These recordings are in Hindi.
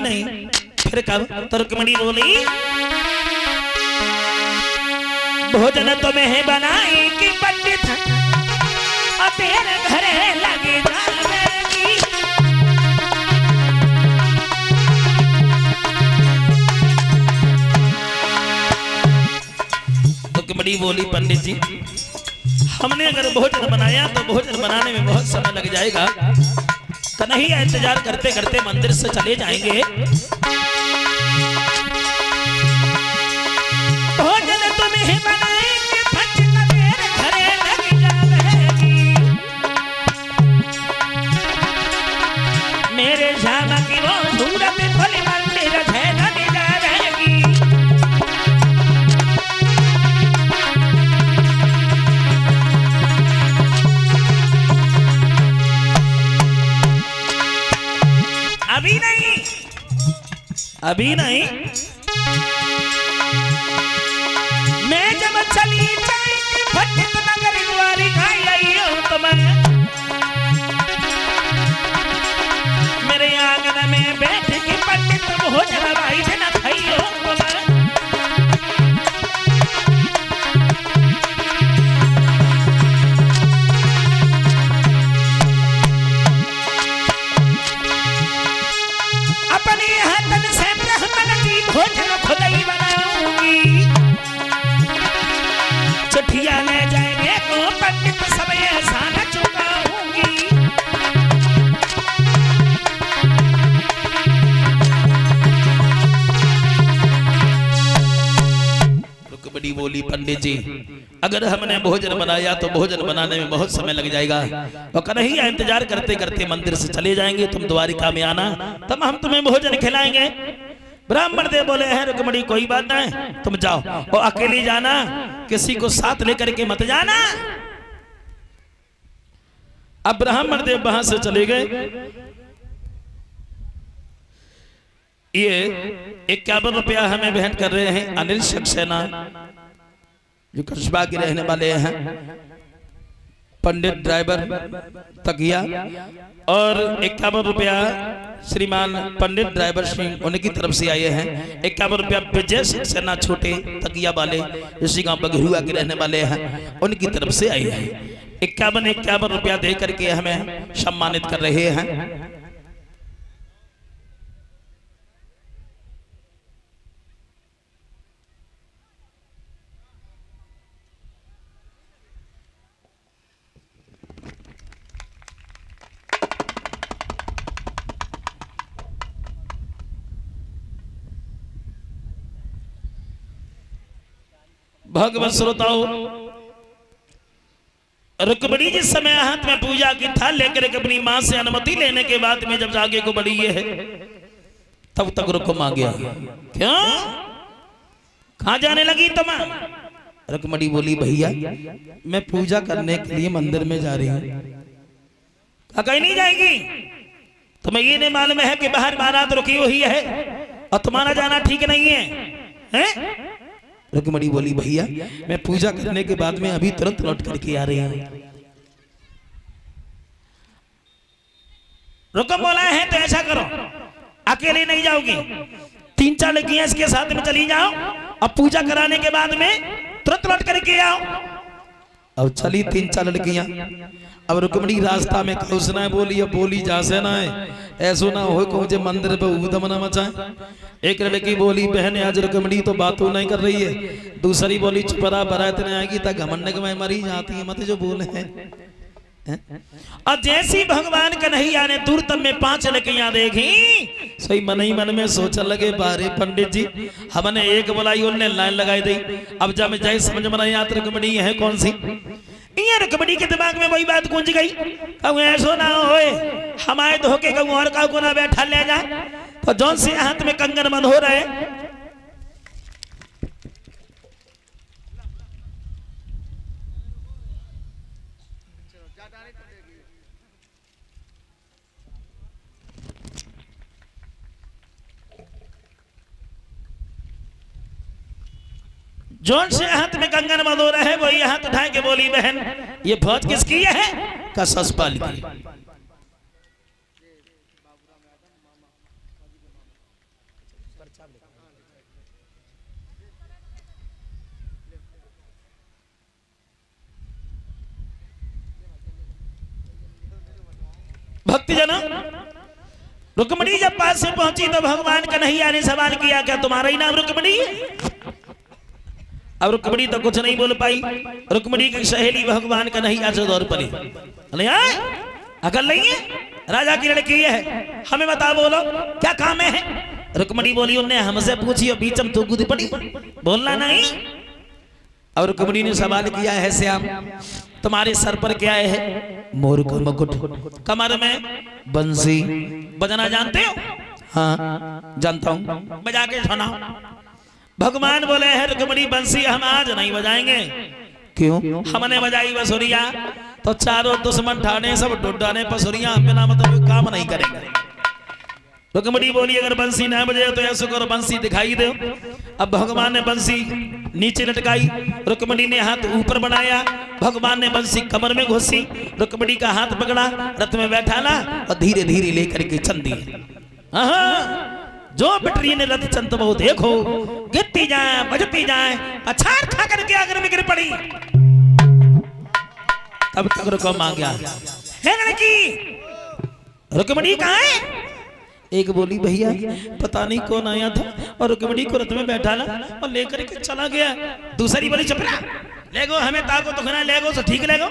नहीं फिर कब तुर्कमणी बोली भोजन तुम्हें बनाई कि पंडित और तेरे घरे लगे जावेगी। तुर्कमणी बोली पंडित जी हमने अगर भोजन बनाया तो भोजन बनाने में बहुत समय लग जाएगा, कन्हैया इंतजार करते करते मंदिर से चले जाएंगे। भोजन तुम्हें बनाएंगे पंडित तेरे घरे लग जावेगी। मेरे श्यामा की वो सूरत फली मंदिर है लग जावेगी। अभी नहीं मैं जब चली जाएंगे पंडित नगर द्वारिका आई हूं तो मैं मेरे आंगन में बैठ के पंडित भोजन भाई न खाइयो तो मैं अपने हाथन से ब्राह्मण की भोजन खुद ही बनाऊंगी। चिट्ठियां ले जाएंगे तो पंडित सब एहसान चुकाऊंगी। रुक्मिणी बोली पंडित जी अगर हमने भोजन बनाया तो भोजन बनाने में बहुत समय लग जाएगा और कन्हैया इंतजार करते करते मंदिर से चले जाएंगे। तुम द्वारिका में आना तब हम तुम्हें भोजन खिलाएंगे। ब्राह्मण देव बोले हैं रुक्मिणी कोई बात नहीं तुम जाओ और अकेली जाना, किसी को साथ लेकर के मत जाना। अब ब्राह्मण देव वहां से चले गए। ये 51 रुपया हमें भेंट कर रहे हैं अनिल सक्सेना जो कस्बा के रहने वाले हैं, पंडित ड्राइवर तकिया और 51 रुपया श्रीमान पंडित ड्राइवर सिंह उनकी तरफ से आए हैं। 51 रुपया विजय सक्सेना छोटे तकिया वाले इसी गांव बगरुआ के रहने वाले हैं उनकी तरफ से आए हैं। 51 रुपया दे करके हमें सम्मानित कर रहे हैं। भगवत श्रोताओं रुक्मिणी जिस समय हाथ में पूजा की थाल लेकर के अपनी मां से अनुमति लेने के बाद में जब आगे को बढ़ी है तब तक रुक्म आ गया। क्यों कहां जाने लगी तुम? रुक्मिणी बोली भैया मैं पूजा करने के लिए मंदिर में जा रही हूं। कहीं नहीं जाएगी? तुम्हें ये नहीं मालूम है कि बाहर बारात रुकी हुई है और तुम्हारा जाना ठीक नहीं है, हैं? रुक्मिणी बोली भैया मैं पूजा करने के बाद में अभी तुरंत लौट करके आ रही हूं। रुक्म बोला है तो ऐसा करो अकेले नहीं जाओगी, 3-4 लड़कियां इसके साथ में चली जाओ अब पूजा कराने के बाद में तुरंत लौट करके आओ। अब चली 3-4 लड़कियां। अब रुक्मिणी रास्ता में कौसना बोली अब बोली जा से ना है ऐसो ना हो को जे मंदिर पे ऊधम ना मचाए। एक लड़की बोली बहन आज रुक्मिणी तो बातों नहीं कर रही है। दूसरी बोली चुपरा बरात नहीं आएगी तक घमंड में मरी जाती है मत जो बोले हैं। और जैसी भगवान कन्हैया ने दूरतम में 5 लड़कियां देखी सही मन ही मन में सोचने लगे बारे पंडित जी हमने एक बुलाई उनने लाइन लगाई दी। अब जब जाए समझ में नहीं आता रुक्मिणी है कौन सी। ये रुक्मिणी के दिमाग में वही बात गूंज गई कहूँ ऐसो ना होए हमारे धोखे कहूँ और का ना बैठा ले जाए तो जौन से हाथ में कंगन बंद हो रहे जौन से हाथ में कंगन बंद हो रहा है वही हाथ उठाए के बोली बहन ये फौज किसकी है? का ससपाल की। भक्तजन, रुक्मिणी जब पास से पहुंची तो भगवान कन्हैया ने सवाल किया, क्या तुम्हारा ही नाम रुक्मिणी है? अब रुक्मिणी तो कुछ नहीं बोल पाई। रुक्मिणी की सहेली भगवान कन्हैया से दौड़ पड़ी, अकल नहीं है, राजा की लड़की है, हमें बता, बोलो क्या काम है? रुक्मिणी बोली, उन्हें हमसे पूछी और बीच में तू कूद पड़ी, बोलना नहीं। और रुक्मिणी ने सवाल किया है, श्याम तुम्हारे सर पर क्या है? मोर का मुकुट, कमर में बंसी, बजना जानते हो? हाँ जानता हूँ, बजा के सुनाओ। भगवान बोले है, रुक्मिणी बंसी हम आज नहीं बजाएंगे। क्यों? हमने बजाई बंसुरिया तो चारों दुश्मन ठाने सब डुडाने पसुरिया बिना मतलब काम नहीं करेंगे। रुक्मिणी बोली, अगर बंसी ना बजे तो ऐसा करो बंसी दिखाई दो। अब भगवान ने बंसी नीचे लटकाई, रुक्मिणी ने हाथ ऊपर बढ़ाया, भगवान ने बंसी कमर में घुसी, रुक्मिणी का हाथ पकड़ा, रथ में बैठा ना और धीरे धीरे लेकर के चल दिए। जो बिटरी ने रथ चंद बहु देखो, गिरती जाए बजती जाए, पछाड़ खा करके आगर में गिर पड़ी। तब तक रुकम आ गया, है लड़की रुक्मिणी कहाँ है? एक बोली, भैया पता नहीं कौन आया था और रुक्मिणी को रथ में बैठा ला और लेकर के चला गया। दूसरी बोली, चपला ले गो, हमें ताको तो खाना ले गो तो ठीक ले गो,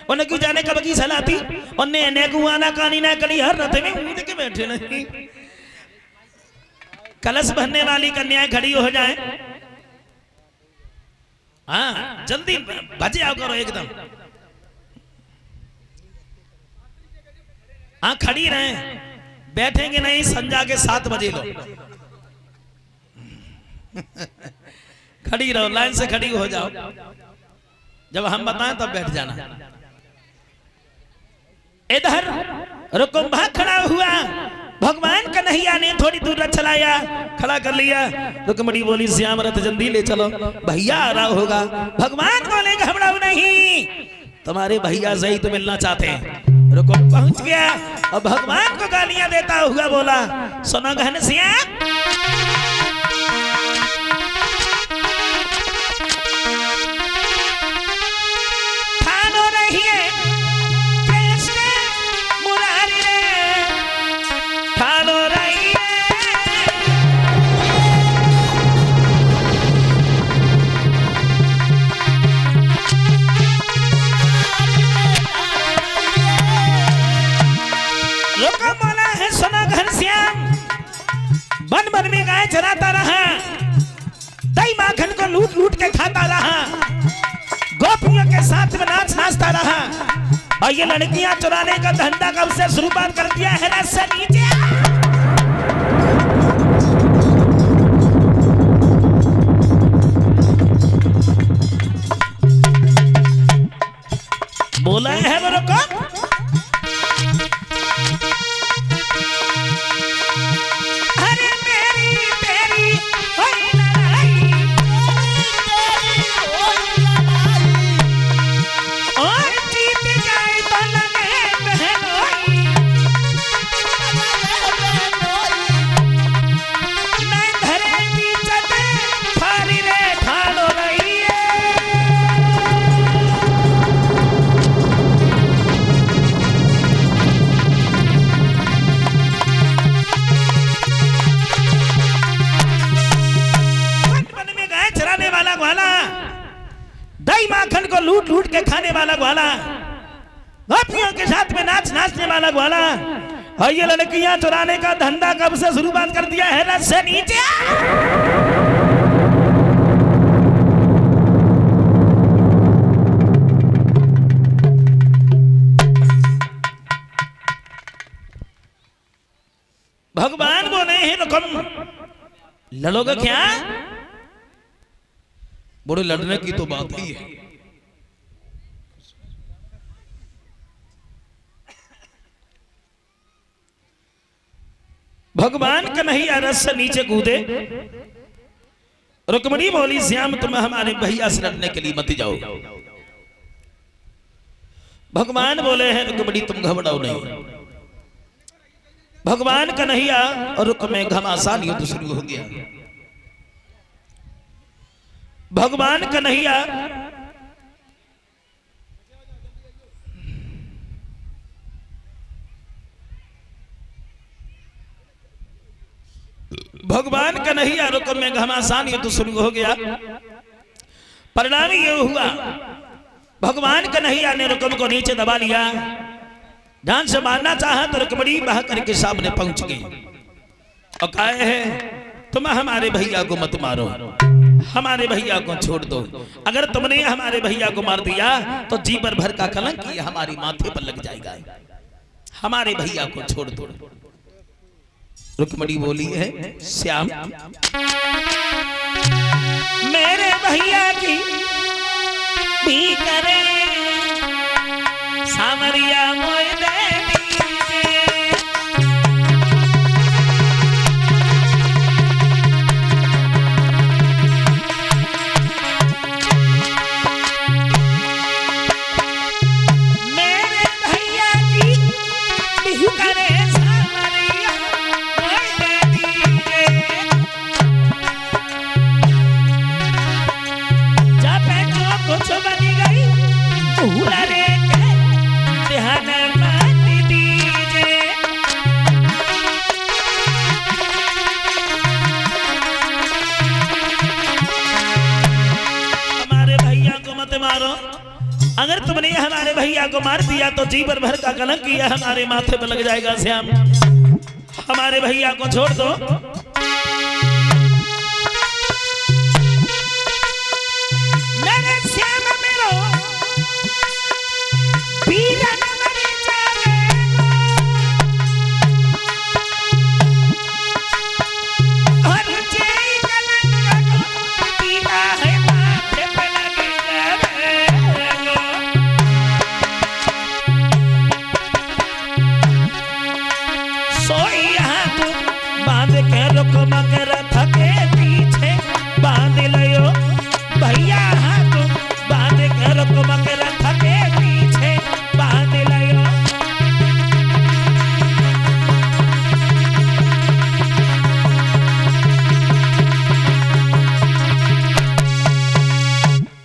उन्हें क्यों जाने कब की सलाह थी, उन्हें ने गुआना कानी ना कली हर रथ में उठ के बैठे नहीं। कलश भरने वाली कन्याएं खड़ी हो जाए, हाँ जल्दी बजे आओ करो एकदम, हाँ खड़ी रहे, बैठेंगे नहीं, संजा के 7 बजे लो खड़ी रहो, लाइन से खड़ी हो जाओ, जब हम बताएं तब बैठ जाना। इधर रुकुम्भा खड़ा हुआ, भगवान कन्हैया ने थोड़ी दूर रथ चलाया, खड़ा कर लिया। रुक्मिणी बोली, श्याम रथ जल्दी ले चलो, भैया आ रहा होगा। भगवान बोले, घबराओ नहीं, तुम्हारे भैया से ही तो मिलना चाहते हैं। रुकुम पहुंच गया और भगवान को गालियां देता हुआ बोला, सुनो घनश्याम, ठानो रहिए कृष्ण मुरारी रे, ठानो रहिए। बोला है, सुनो घनश्याम, वन वन में गाय चराता रहा, दही माखन को लूट लूट के खाता रहा, गोपियों के साथ में नाच नाचता रहा, और ये लड़कियां चुराने का धंधा कब से शुरुआत कर दिया है? रथ से नीचे बोला है वो रुकुम, दही माखन को लूट लूट के खाने वाला ग्वाला, गोपियों के साथ में नाच नाचने वाला ग्वाला, और ये लड़कियां चुराने का धंधा कब से शुरुआत कर दिया है? रथ से नीचे भगवान बोले हैं, रुकुम लड़ोगे क्या? बोले, लड़ने की तो बात ही है। भगवान कन्हैया रथ से नीचे कूदे। रुक्मिणी बोली, श्याम तुम हमारे भैया से लड़ने के लिए मत जाओ। भगवान बोले हैं, रुक्मिणी तुम घबराओ नहीं, भगवान कन्हैया और रुक में घमासान युद्ध शुरू हो गया। भगवान कन्हैया रुक में घमासान युद्ध शुरू हो गया। परिणाम ये हुआ, भगवान कन्हैया ने रुकम को नीचे दबा लिया। जान से मारना चाहा तो रुकमणी बहा करके सामने पहुंच गई और कहा है तुम हमारे भैया को मत मारो, हमारे भैया को छोड़ दो। अगर तुमने हमारे भैया को मार दिया तो जीवन भर का कलंक ये हमारे माथे पर लग जाएगा। हमारे भैया को छोड़ दो। रुक्मणी बोली है श्याम मेरे भैया की भी करे सामरिया मोय दे मेरे भैया की भी करे सामरिया मोय दे दीजिए। जब जो कुछ बनी गई भूला रे ध्यान मत दीजिए। हमारे भैया को मत मारो। अगर तुमने हमारे भैया को मार दिया तो जीवन भर का कलंक ये हमारे माथे पर लग जाएगा। श्याम हमारे भैया को छोड़ दो। मेरे श्याम मेरो पीरन मरी जावे और जे कलंक पीला है माथे पे लग जावे। सोई हाथ बांध के रुकम के रथ के पीछे बांध लियो भैया। हाथ बांध के रुकम के रथ के पीछे बांध लियो।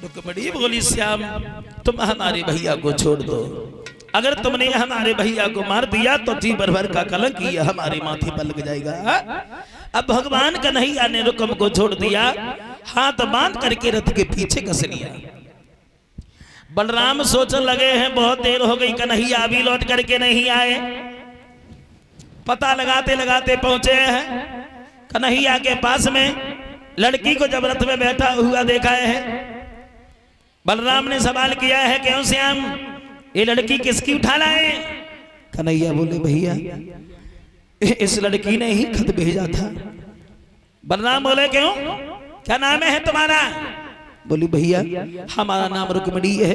रुक्मणी बोली श्याम तुम हमारे भैया को छोड़ दो। अगर तुमने हमारे भैया को मार दिया तो जीवन भर का कलंक ये हमारे माथे पर लग जाएगा। अब भगवान कन्हैया ने रुकम को छोड़ दिया, हाथ बांध करके रथ के पीछे कस लिया। बलराम सोचने लगे हैं बहुत देर हो गई, कन्हैया अभी लौट करके नहीं आए। पता लगाते लगाते पहुंचे हैं कन्हैया के पास में। लड़की को जब रथ में बैठा हुआ देखा है, बलराम ने सवाल किया है क्यों श्याम ये लड़की किसकी उठा लाए? कन्हैया बोले भैया इस लड़की ने ही खत भेजा था। बलराम बोले क्यों, क्या नाम है तुम्हारा? बोली भैया हमारा नाम रुक्मणी है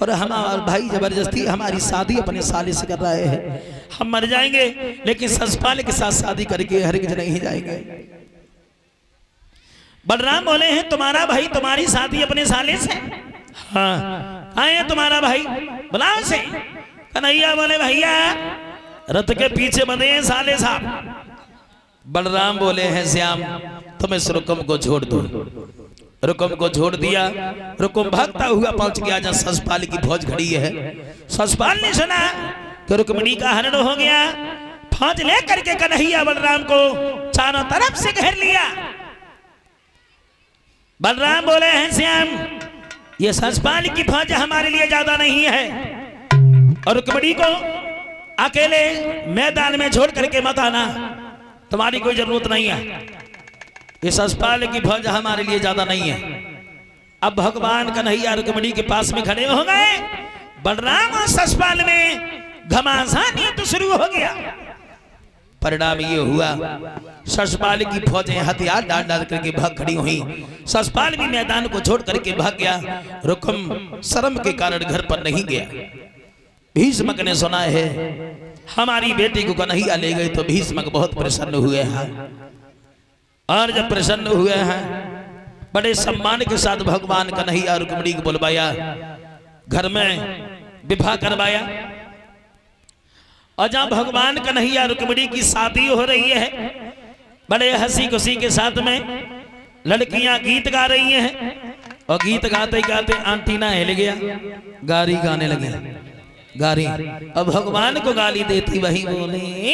और हमारा भाई जबरदस्ती हमारी शादी अपने साले से कर रहे हैं। हम मर जाएंगे लेकिन ससपाल के साथ शादी करके हरगिज नहीं जाएंगे। बलराम बोले हैं तुम्हारा भाई तुम्हारी शादी अपने साले से? हाँ आए तुम्हारा भाई बुलाओ से। कन्हैया बोले भैया रथ के पीछे बंधे हैं साले साहब। बलराम बोले हैं श्याम तुम इस रुकम को छोड़ दो। रुकम को छोड़ दिया। रुकम भागता हुआ पहुंच गया जहां ससपाल की फौज खड़ी है। ससपाल ने सुना कि रुक्मणी का हरण हो गया। फौज लेकर के कन्हैया बलराम को चारों तरफ से घेर लिया। बलराम बोले हैं श्याम ये ससपाल की फौज हमारे लिए ज्यादा नहीं है और रुक्मणी को अकेले मैदान में छोड़ करके मत आना, तुम्हारी कोई जरूरत नहीं है। ये ससपाल की फौज हमारे लिए ज्यादा नहीं है। अब भगवान कन्हैया रुक्मणी के पास में खड़े हो गए। बलराम और ससपाल में घमासान युद्ध शुरू हो गया। परिणाम ये हुआ ससपाल की फौजें हथियार डाल डाल करके भाग खड़ी हुई। ससपाल भी मैदान को छोड़ करके भाग गया। रुकम शर्म के कारण घर पर नहीं गया। भीष्मक ने सुना है हमारी बेटी को कन्हैया ले गए तो भीष्मक बहुत प्रसन्न हुए हैं और जब प्रसन्न हुए हैं बड़े सम्मान के साथ भगवान कन्हैया रुक्मणी को बुलवाया, घर में विवाह करवाया। और जहां भगवान कन्हैया रुक्मिणी की शादी हो रही है, बड़े हंसी खुशी के साथ में लड़कियां गीत गा रही हैं, और गीत गाते गाते आंटीना हिल गया, गारी गाने लगे, गारी। अब भगवान को गाली देती वही बोले